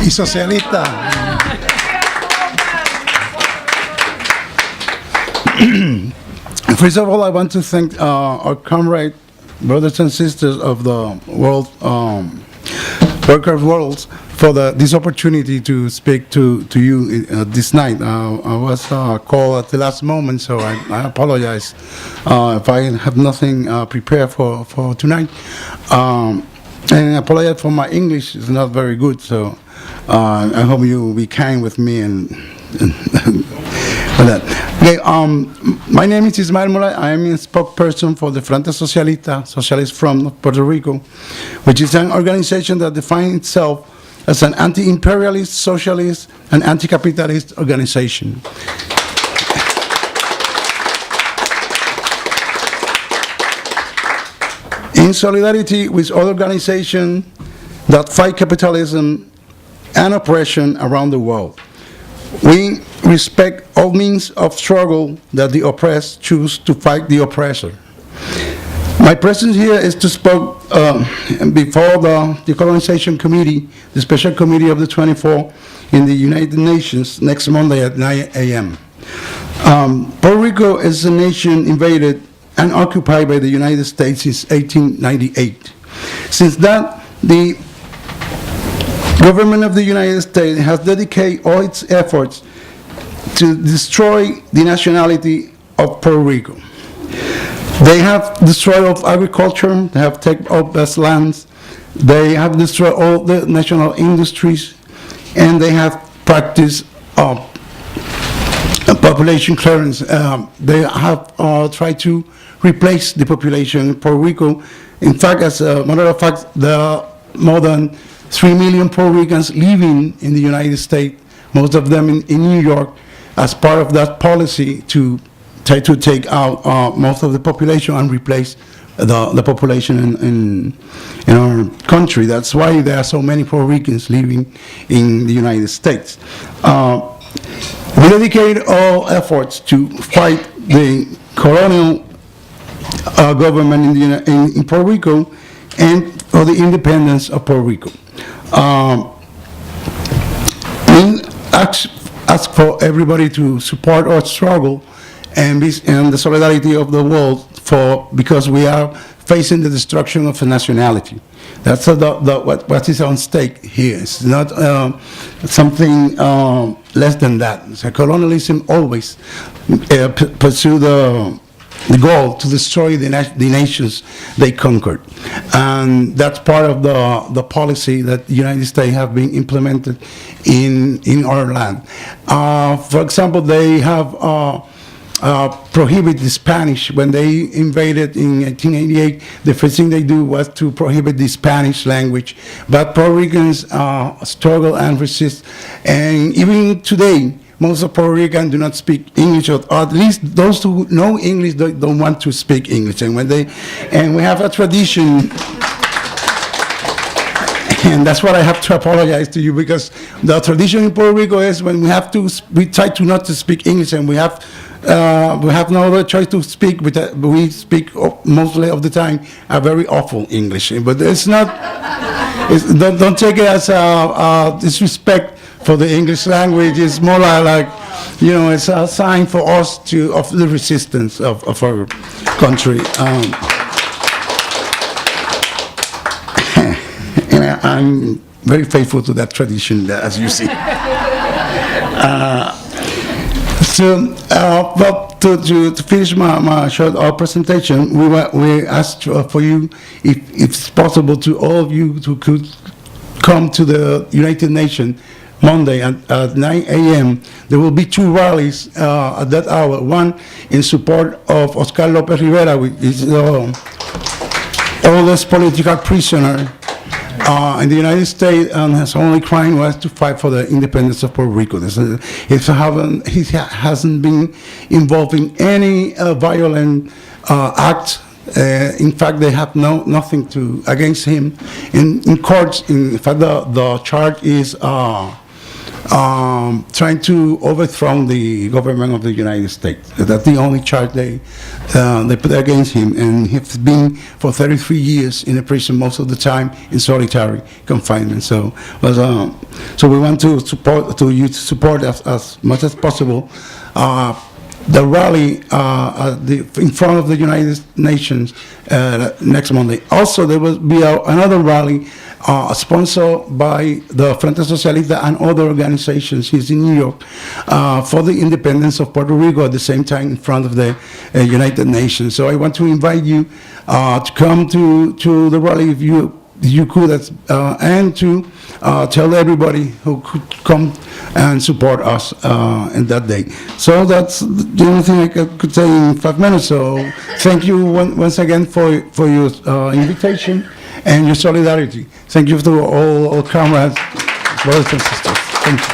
y socialista. First of all, I want to thank our comrade, brothers and sisters of the world, worker worlds, for this opportunity to speak to you this night. I was called at the last moment, so I apologize if I have nothing prepared for tonight. And I apologize for my English; it's not very good, so I hope you will be kind with me and for that. Okay, my name is Ismael Muller. I am a spokesperson for the Frente Socialista, Socialist from Puerto Rico, which is an organization that defines itself as an anti-imperialist, socialist, and anti-capitalist organization. In solidarity with other organizations that fight capitalism and oppression around the world, we respect all means of struggle that the oppressed choose to fight the oppressor. My presence here is to speak before the Decolonization Committee, the Special Committee of the 24 in the United Nations next Monday at 9 a.m. Puerto Rico is a nation invaded and occupied by the United States since 1898. Since that, the government of the United States has dedicated all its efforts to destroy the nationality of Puerto Rico. They have destroyed all agriculture, they have taken all best lands, they have destroyed all the national industries, and they have practiced population clearance. They have tried to replace the population in Puerto Rico. In fact, as a matter of fact, there are more than 3 million Puerto Ricans living in the United States, most of them in New York, as part of that policy to try to take out most of the population and replace the population in our country. That's why there are so many Puerto Ricans living in the United States. We dedicate all efforts to fight the colonial government in Puerto Rico and for the independence of Puerto Rico. We ask for everybody to support our struggle and the solidarity of the world because we are facing the destruction of a nationality. That's what is on stake here. It's not something less than that. So colonialism always pursue the goal to destroy the nations they conquered. And that's part of the policy that the United States have been implemented in our land. For example, they have prohibited the Spanish. When they invaded in 1888, the first thing they do was to prohibit the Spanish language. But Puerto Ricans struggle and resist. And even today, most of Puerto Ricans do not speak English, or at least those who know English don't want to speak English. And we have a tradition, and that's what I have to apologize to you, because the tradition in Puerto Rico is when we try to not to speak English, and we have no other choice to speak. We speak mostly of the time a very awful English, but it's not. Don't take it as a disrespect for the English language. It's more like, it's a sign for us of the resistance of our country. And I'm very faithful to that tradition, as you see. But to finish my short presentation, we asked for you, if it's possible, to all of you who could come to the United Nations Monday at 9 a.m. There will be 2 rallies at that hour. One in support of Oscar Lopez Rivera, which is the oldest political prisoner in the United States, and his only crime was to fight for the independence of Puerto Rico. He hasn't been involved in any violent act. In fact, they have nothing against him in courts. In fact, the charge is trying to overthrow the government of the United States. That's the only charge they put against him, and he's been for 33 years in a prison, most of the time in solitary confinement. So we want to support as much as possible the rally in front of the United Nations next Monday. Also, there will be another rally sponsored by the Frente Socialista and other organizations here in New York for the independence of Puerto Rico at the same time in front of the United Nations. So I want to invite you to come to the rally if you could, and to tell everybody who could come and support us in that day. So that's the only thing I could say in 5 minutes. So thank you once again for your invitation and your solidarity. Thank you to all comrades, brothers and sisters. Thank you.